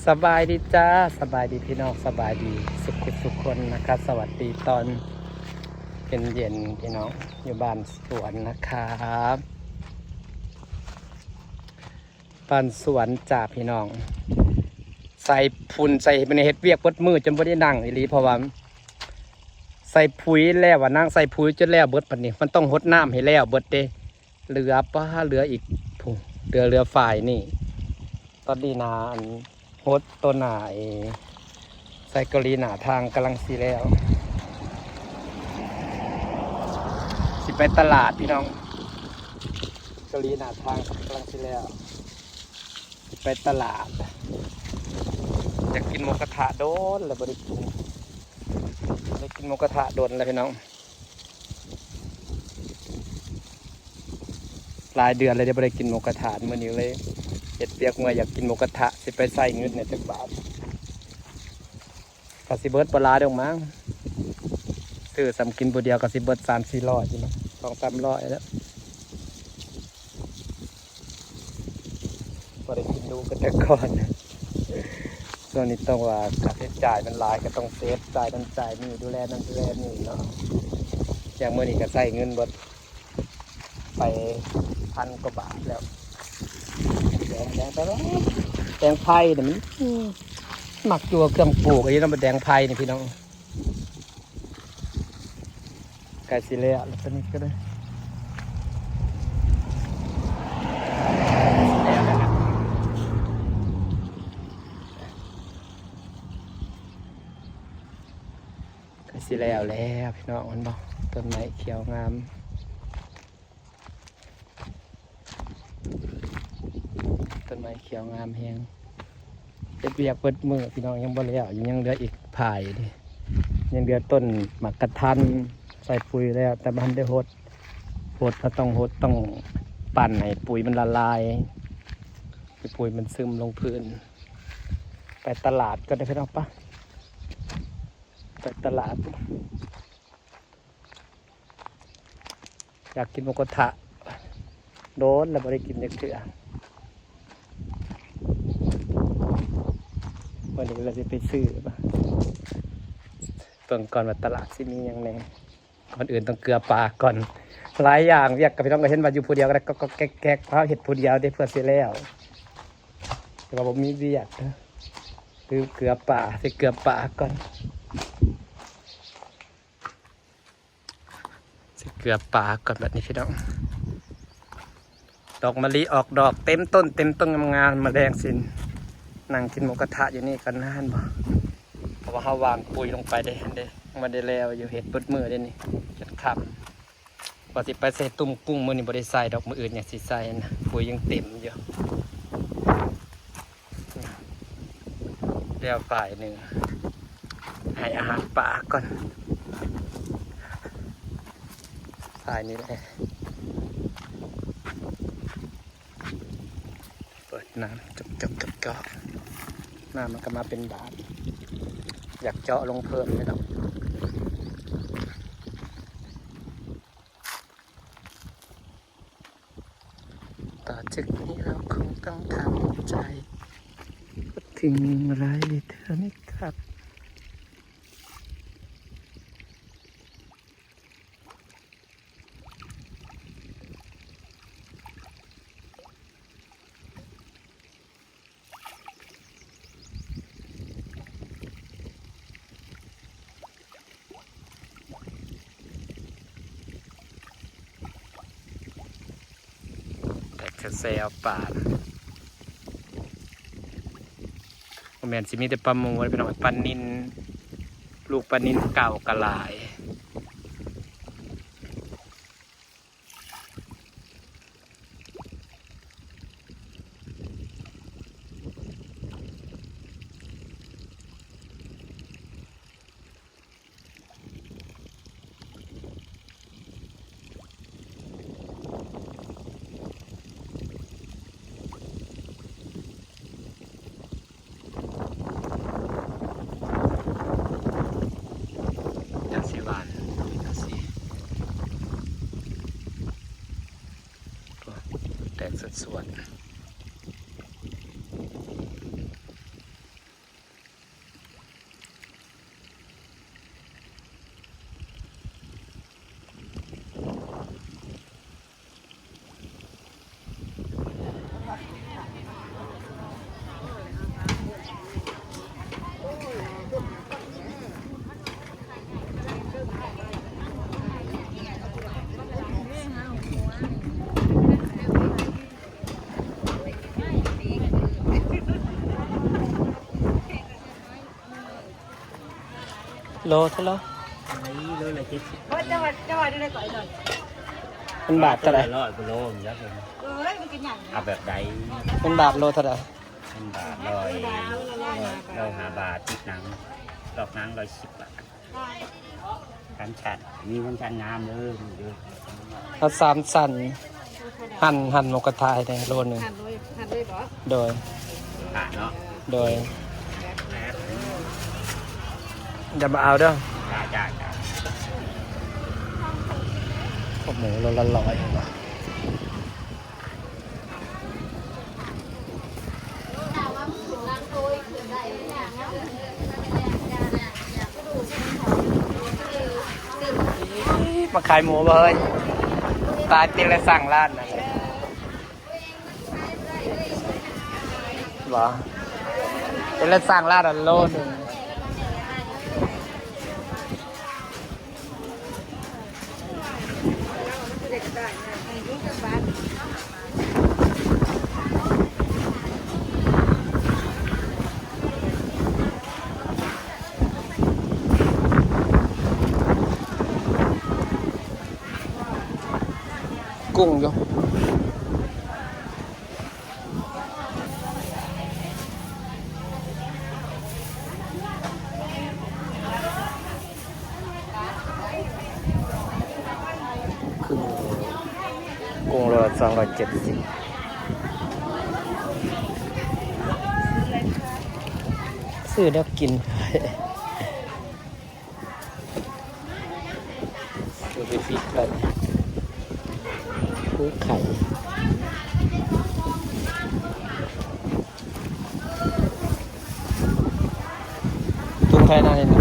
สบายดีจ้าสบายดีพี่น้องสบายดีสุขคนนะครับสวัสดีตอนเย็นพี่น้องอยู่บ้านสวนนะครับบ้านสวนจ่าพี่น้องใส่ฝุ่นใส่เป็นเฮ็ดเวียกเบิดมือจนบ่ได้นั่งอีหลีเพราะว่าใส่ปุ๋ยแล้วว่านั่งใส่ปุ๋ยจนแล้วเบิดปานนี้มันต้องรดน้ำให้แล้วเบิดเด้เหลือป้าเหลืออีกผู้เหลือฝ่ายนี่ตอนนี้นาอันโฮดต้นหน่ายใส่กะหรี่หนาทางกำลังสีแล้วสิไปตลาดพี่น้องกะหรี่หนาทางกำลังสีแล้วสิไปตลาดอยากกินหมูกระทะโดนแล้วบริกินหมูกระทะโดนแล้วพี่น้องหลายเดือนเลยได้บริกินหมูกระทะมื้อนี้เลยเฮ็ดเปียกเมื่ออยากกินหมูกระทะสิไปใส่เงินในจักบาทกะสิเบิดปลาเด้อมั้งซื้อสำกินผู้เดียวกะสิเบิด3-400พี่น้อง2-300แล้วบ่ได้กินดูกันแต่ก่อนส่วนนี้ต้องว่าค่าใช้จ่ายมันหลายก็ต้องเซฟจ่ายนั่นจ่ายนี่ดูแลนั่นดูแลนี่เนาะอย่างมื้อนี้ก็ใส่เงินเบิดไป1,000 กว่าบาทแล้วแดงไปแล้วแดงไผ่เนี่ยมันหมักจัวเครื่องปลูกไอ้น้ำมันแดงไผ่นี่พี่น้องไก่สิเล่แล้วตอนนี้ก็ได้ไก่สิแล้วพี่น้องมันบอกต้นไม้เขียวงามต้นไม้เขียวงามแฮงเปียกเปิดมือพี่น้องยังบ่แล้วยังเหลืออีกผายดิยังเหลือต้นหมักกระทันใส่ปุ๋ยแล้วแต่มันได้หดก็ต้องหดต้องปั่นให้ปุ๋ยมันละลายปุ๋ยมันซึมลงพื้นไปตลาดก็ได้พี่น้องปะไปตลาดอยากกินหมูกระทะโดนแล้วไม่ได้กินเด็กเถื่อวันนี้เราจะไปซื้อป่ะก่อนว่าตลาดที่มีอย่างไรก่อนอื่นต้องเกลือปลาก่อนหลายอย่างเรียกกับพี่น้องก็เห็นว่าอยู่ผู้เดียวก็แก๊กเพราะเห็ดผู้เดียวได้เพื่อเสียแล้วแต่ว่าผมมีเรียกนะคือเกลือปลาใส่เกลือปลาก่อนใส่เกลือปลาก่อนแบบนี้พี่น้องดอกมะลิออกดอกเต็มต้นงามๆมาแดงสินนั่งกินหมูกระทะอยู่นี่กันนานบ่เพราะว่าเขาวางปุ๋ยลงไปได้มาได้แล้วอยู่เห็ดปุดมือได้นี่จะขับพอสิไปใส่ตุ่มกุ้งมือนี่บ่ได้ใส่ดอกมืออื่นอย่างสิใส่นะปุ๋ยยังเต็มอยู่เลี้ยวฝ่ายหนึ่งให้อาหารปลาก่อนฝ่ายนี้แหละเปิดน้ำจบน้ำมันก็มาเป็นบาทอยากเจาะลงเพิ่มไม่ต้องต่อจากนี้เราคงต้องทำใจถึงไรเธอไม่กลับแซวป่านแมนสิมีแต่ปลาหมูไปหน่อยปลานินลูกปลานินเก่ากระลายแตกส่วน โลเท่าไหร่ นี่โลละ70 จังหวัดได้ก่อนหน่อย เป็นบาทเท่าไหร่ ร้อยกิโลมันยักษ์เลย มันกินอย่าง เอาแบบใด เป็นบาทโลเท่าไหร่ เป็นบาทร้อย5 บาทติดหนังดอกหนัง110 บาทกันชัดมีกันชัดงามเลยเยอะ เอา3สั่นหั่นหมกกระทายในโลนึง หันเลยบ่ โดย ผ่าเนาะ โดยอย่ามาเอาเด้อ จ้า พวกหมูโลละ100บาทมาขายหมูบ่เฮ้ยตายติละสั่งร้านนั่นแหละบ่ติละสั่งร้านละโลนึงกุ้งอยู่คือกุ้งโลละ270ซื้อแล้วกินซื้อไปฟิตไปซื้อไข่ตุ้งไข่น่าเลยนะ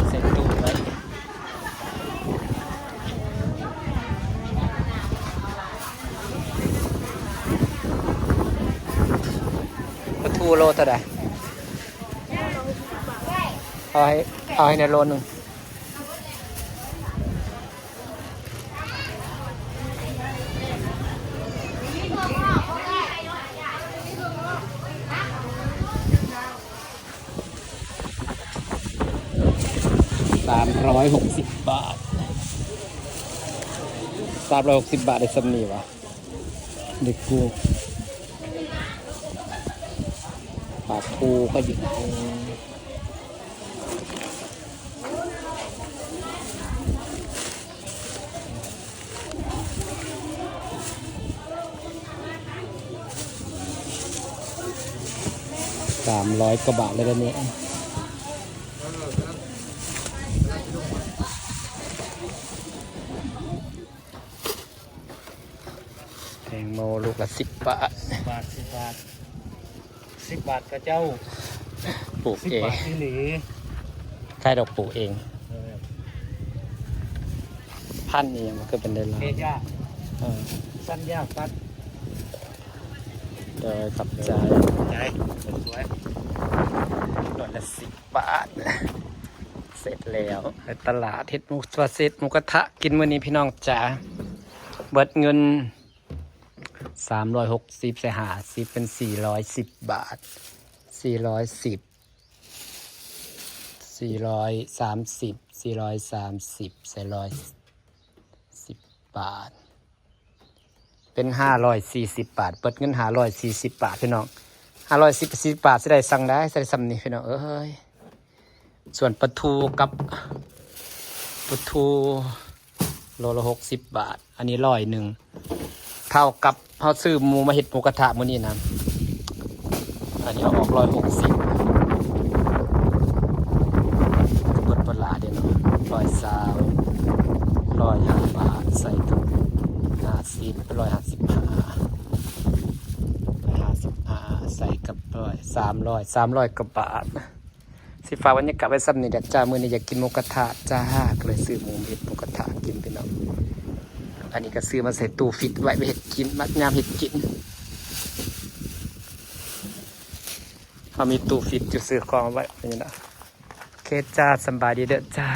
เสร็จตุ้งไว้ปลาทูโลเท่าไหร่เอาให้ในโลนึง360 บาท360 บาทได้สำนีวะเด็กกูปลาทูก็อยู่300 กว่าบาทเลยตอนนี้แตงโมลูกละ10 บาท10 บาท10 บาทกระเจ้า ปลูกเอง 10 บาทที่หลี ใครดอกปลูกเองพันธุ์นี่มันก็เป็นได้หลาย เยา เออ สั้นยากปัด โดยขับใจ ใจสวย หน่วยละ10 บาท เสร็จแล้วในตลาดเฮ็ดหมูตัวเสร็จหมูกระทะกินวันนี้พี่น้องจ๋าเบิดเงิน360ใส่50เป็น410 บาท410 430ใส่110 บาทเป็น540 บาทเปิดเงิน540 บาทพี่น้อง540 บาทสิได้สั่งได้ใส่ซ้ำนี่พี่น้องเอ้ยส่วนปลาทูกับปลาทูโลละ60 บาทอันนี้100เท่ากับเขาซื้อหมูมาเห็ดหมูกระทะมื้อนี้นะอันนี้เอาออก160เปิดปลาเดี๋ยวเนาะ120 105 บาทใส่ถุง50 155ใส่กับ300 กว่าบาทสิฟ้าวันนี้กลับไปซ้ำนี่เด็กจ้ามื้อนี้อยากกินหมูกระทะจ้าก็เลยซื้อหมูเห็ดหมูกระทะกินไปเนาะอันนี้ก็ซื้อมาใส่ตู้ฟิตไว้ไปเห็ดกินมัดยามเห็ดกินเขามีตู้ฟิตอยู่ซื้อของไว้นี่นะโอเคจ้าสบายดีเด้อจ้า